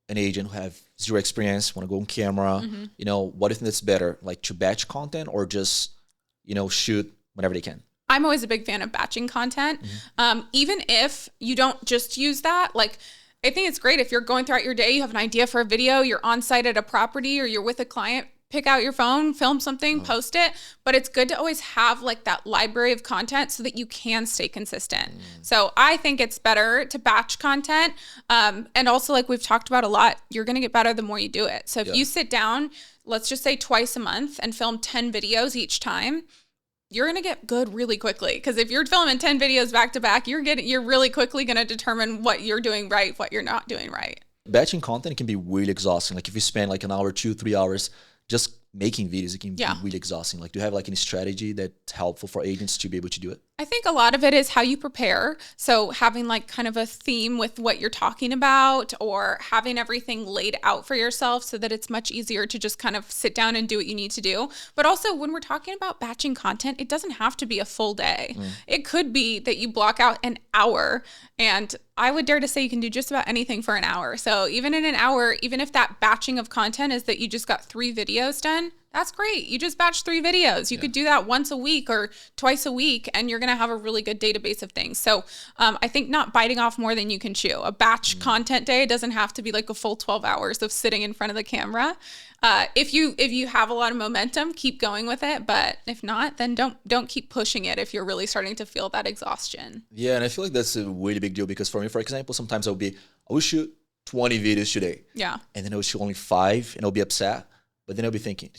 an agent who have zero experience, want to go on camera, you know, what do you think that's better, like to batch content or just, you know, shoot whenever they can? I'm always a big fan of batching content. Even if you don't just use that, like I think it's great if you're going throughout your day, you have an idea for a video, you're on site at a property or you're with a client, pick out your phone, film something, post it. But it's good to always have like that library of content so that you can stay consistent. So I think it's better to batch content. And also like we've talked about a lot, you're going to get better the more you do it. So if you sit down, let's just say twice a month and film 10 videos each time, you're going to get good really quickly. Because if you're filming 10 videos back to back, you're really quickly going to determine what you're doing right, what you're not doing right. Batching content can be really exhausting. Like if you spend like an hour, 2-3 hours just making videos, it can be really exhausting. Like, do you have like any strategy that's helpful for agents to be able to do it? I think a lot of it is how you prepare. So having like kind of a theme with what you're talking about, or having everything laid out for yourself so that it's much easier to just kind of sit down and do what you need to do. But also when we're talking about batching content, it doesn't have to be a full day. It could be that you block out an hour, and I would dare to say you can do just about anything for an hour. So even in an hour, even if that batching of content is that you just got 3 videos done, that's great. You just batch 3 videos. You could do that once a week or twice a week, and you're going to have a really good database of things. So I think not biting off more than you can chew. A batch content day doesn't have to be like a full 12 hours of sitting in front of the camera. If you have a lot of momentum, keep going with it. But if not, then don't keep pushing it if you're really starting to feel that exhaustion. Yeah, and I feel like that's a really big deal, because for me, for example, sometimes I will shoot 20 videos today. Yeah. And then I will shoot only 5 and I'll be upset. But then I'll be thinking,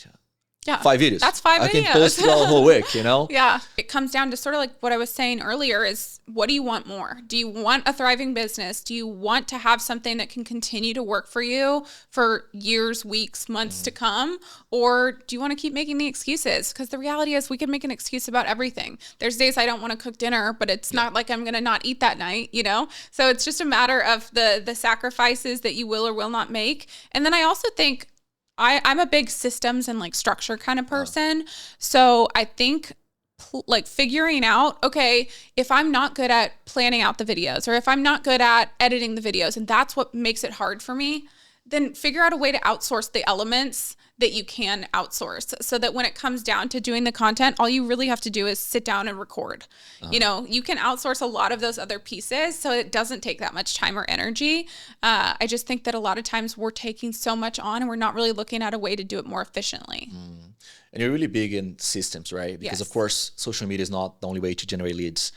yeah, 5 videos. That's 5 videos. I can post it all the whole week, you know? Yeah. It comes down to sort of like what I was saying earlier is, what do you want more? Do you want a thriving business? Do you want to have something that can continue to work for you for years, weeks, months to come? Or do you want to keep making the excuses? Because the reality is we can make an excuse about everything. There's days I don't want to cook dinner, but it's not like I'm going to not eat that night, you know? So it's just a matter of the sacrifices that you will or will not make. And then I also think I'm a big systems and like structure kind of person. So I think like figuring out, okay, if I'm not good at planning out the videos, or if I'm not good at editing the videos, and that's what makes it hard for me, then figure out a way to outsource the elements that you can outsource, so that when it comes down to doing the content, all you really have to do is sit down and record. You know, you can outsource a lot of those other pieces, so it doesn't take that much time or energy. I just think that a lot of times we're taking so much on and we're not really looking at a way to do it more efficiently. And you're really big in systems, right? Because of course, social media is not the only way to generate leads.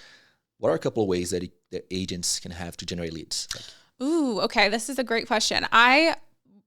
What are a couple of ways that agents can have to generate leads? Ooh, okay. This is a great question.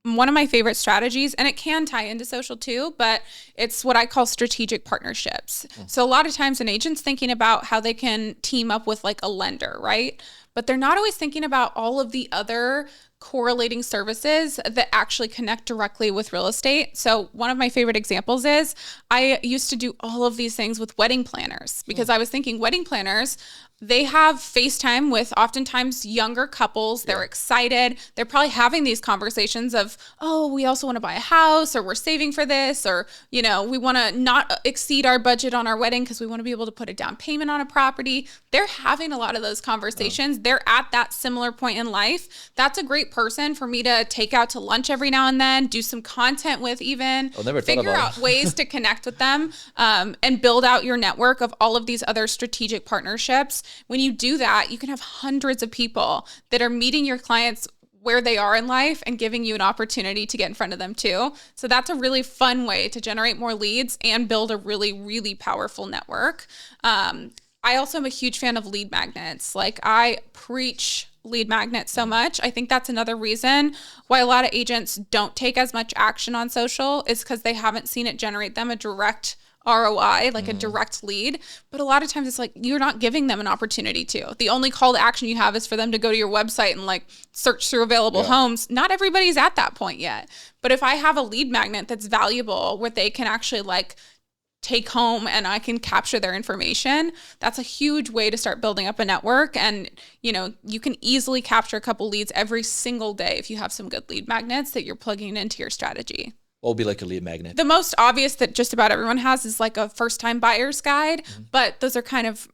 One of my favorite strategies, and it can tie into social too, but it's what I call strategic partnerships. So a lot of times an agent's thinking about how they can team up with like a lender, right? But they're not always thinking about all of the other correlating services that actually connect directly with real estate. So one of my favorite examples is I used to do all of these things with wedding planners, because I was thinking wedding planners, they have FaceTime with oftentimes younger couples. They're excited. They're probably having these conversations of, oh, we also want to buy a house, or we're saving for this, or, you know, we want to not exceed our budget on our wedding because we want to be able to put a down payment on a property. They're having a lot of those conversations. They're at that similar point in life. That's a great person for me to take out to lunch every now and then, do some content with, even figure out ways to connect with them, and build out your network of all of these other strategic partnerships. When you do that, you can have hundreds of people that are meeting your clients where they are in life and giving you an opportunity to get in front of them too. So that's a really fun way to generate more leads and build a really, really powerful network. I also am a huge fan of lead magnets. Like, I preach lead magnets so much. I think that's another reason why a lot of agents don't take as much action on social, is because they haven't seen it generate them a direct ROI, like a direct lead. But a lot of times it's like, you're not giving them an opportunity to. The only call to action you have is for them to go to your website and like search through available homes. Not everybody's at that point yet. But if I have a lead magnet that's valuable, where they can actually like take home and I can capture their information, that's a huge way to start building up a network. And, you know, you can easily capture a couple leads every single day if you have some good lead magnets that you're plugging into your strategy. What would be like a lead magnet? The most obvious that just about everyone has is like a first-time buyer's guide, but those are kind of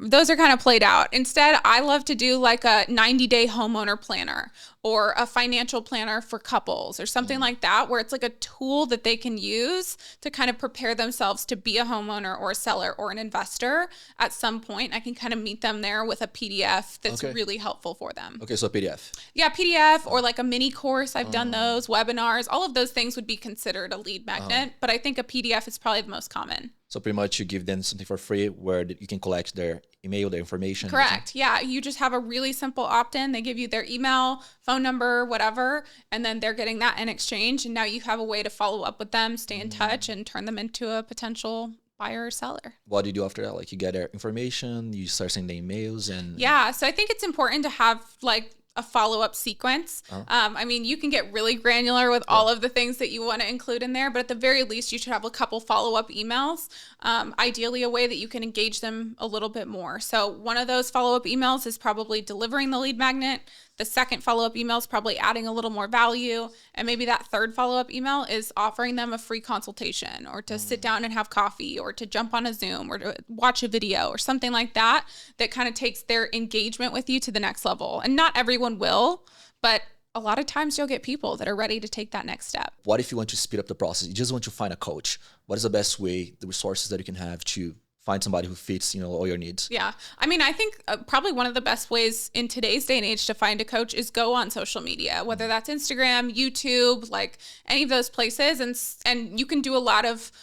played out. Instead, I love to do like a 90-day homeowner planner, or a financial planner for couples, or something like that, where it's like a tool that they can use to kind of prepare themselves to be a homeowner or a seller or an investor at some point. I can kind of meet them there with a PDF that's really helpful for them. Okay, so a PDF. Yeah, PDF, or like a mini course. I've done those, webinars, all of those things would be considered a lead magnet, but I think a PDF is probably the most common. So pretty much you give them something for free where you can collect their email, their information. Correct. Yeah. You just have a really simple opt-in. They give you their email, phone number, whatever, and then they're getting that in exchange. And now you have a way to follow up with them, stay in touch, and turn them into a potential buyer or seller. What do you do after that? Like, you get their information, you start sending emails, and... Yeah. So I think it's important to have like a follow-up sequence. I mean, you can get really granular with all of the things that you want to include in there, but at the very least, you should have a couple follow-up emails, ideally a way that you can engage them a little bit more. So one of those follow-up emails is probably delivering the lead magnet. The second follow-up email is probably adding a little more value. And maybe that third follow-up email is offering them a free consultation or to sit down and have coffee or to jump on a Zoom or to watch a video or something like that, that kind of takes their engagement with you to the next level. And not everyone will, but a lot of times you'll get people that are ready to take that next step. What if you want to speed up the process? You just want to find a coach. What is the best way, the resources that you can have to find somebody who fits, all your needs? Yeah. I mean, I think probably one of the best ways in today's day and age to find a coach is go on social media, whether that's Instagram, YouTube, like any of those places. And you can do a lot of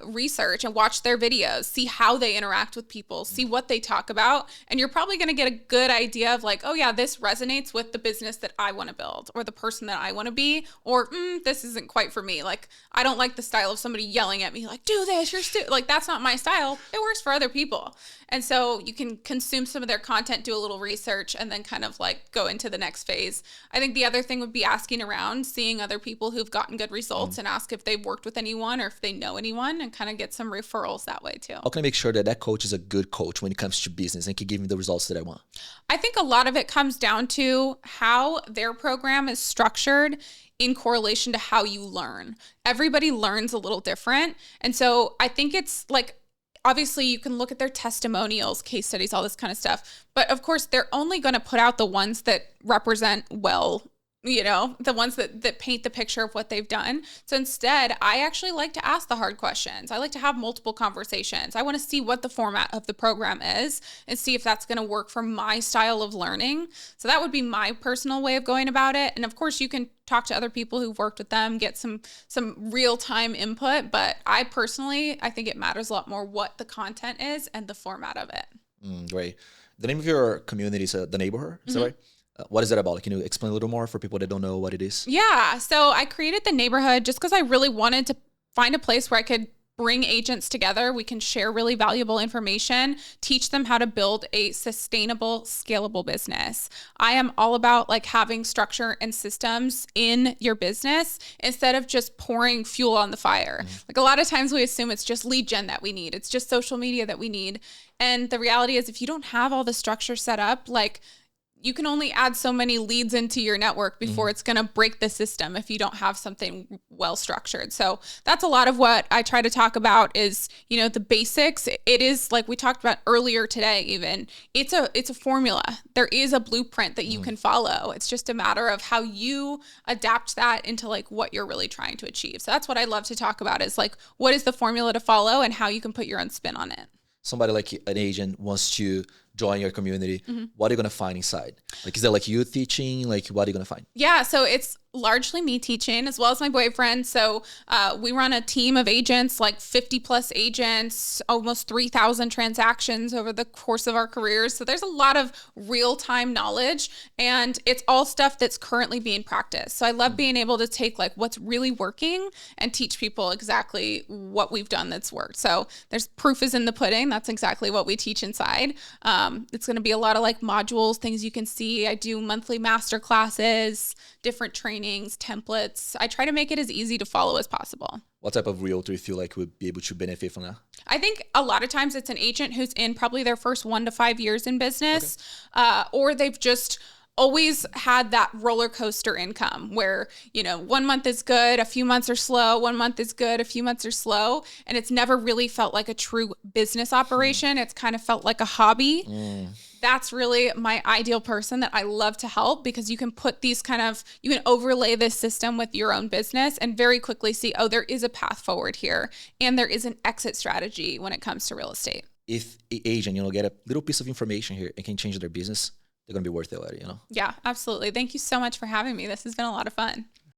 research and watch their videos, see how they interact with people, see what they talk about. And you're probably going to get a good idea of like, oh yeah, this resonates with the business that I want to build or the person that I want to be, or this isn't quite for me. Like, I don't like the style of somebody yelling at me like, do this, you're like, that's not my style. It works for other people. And so you can consume some of their content, do a little research, and then kind of like go into the next phase. I think the other thing would be asking around, seeing other people who've gotten good results and ask if they've worked with anyone or if they know anyone, and kind of get some referrals that way too. How can I make sure that coach is a good coach when it comes to business and can give me the results that I want? I think a lot of it comes down to how their program is structured in correlation to how you learn. Everybody learns a little different. And so I think it's like, obviously you can look at their testimonials, case studies, all this kind of stuff. But of course, they're only going to put out the ones that represent well, the ones that paint the picture of what they've done. So instead, I actually like to ask the hard questions. I like to have multiple conversations. I want to see what the format of the program is and see if that's going to work for my style of learning. So that would be my personal way of going about it. And of course, you can talk to other people who've worked with them, get some real-time input. But I think it matters a lot more what the content is and the format of it. Great. The name of your community is The Neighborhood, is that right? What is that about? Can you explain a little more for people that don't know what it is? Yeah. So I created The Neighborhood just because I really wanted to find a place where I could bring agents together. We can share really valuable information, teach them how to build a sustainable, scalable business. I am all about like having structure and systems in your business instead of just pouring fuel on the fire. Like a lot of times we assume it's just lead gen that we need. It's just social media that we need. And the reality is if you don't have all the structure set up, like you can only add so many leads into your network before it's going to break the system if you don't have something well structured. So that's a lot of what I try to talk about is, the basics. It is like we talked about earlier today, even it's a formula. There is a blueprint that you can follow. It's just a matter of how you adapt that into like what you're really trying to achieve. So that's what I love to talk about is like, what is the formula to follow and how you can put your own spin on it. Somebody like an agent wants to join your community, what are you going to find inside? Like, is that like you teaching? Like, what are you going to find? Yeah, so it's largely me teaching as well as my boyfriend. So we run a team of agents, like 50 plus agents, almost 3,000 transactions over the course of our careers. So there's a lot of real-time knowledge and it's all stuff that's currently being practiced. So I love being able to take like what's really working and teach people exactly what we've done that's worked. So there's proof is in the pudding. That's exactly what we teach inside. It's going to be a lot of like modules, things you can see. I do monthly master classes, different trainings, templates. I try to make it as easy to follow as possible. What type of realtor you feel like would be able to benefit from that? I think a lot of times it's an agent who's in probably their first 1 to 5 years in business, or they've just always had that roller coaster income where, 1 month is good, a few months are slow, 1 month is good, a few months are slow. And it's never really felt like a true business operation. It's kind of felt like a hobby. That's really my ideal person that I love to help because you can put you can overlay this system with your own business and very quickly see, oh, there is a path forward here. And there is an exit strategy when it comes to real estate. If an agent, get a little piece of information here and can change their business, they're going to be worth it later, Yeah, absolutely. Thank you so much for having me. This has been a lot of fun.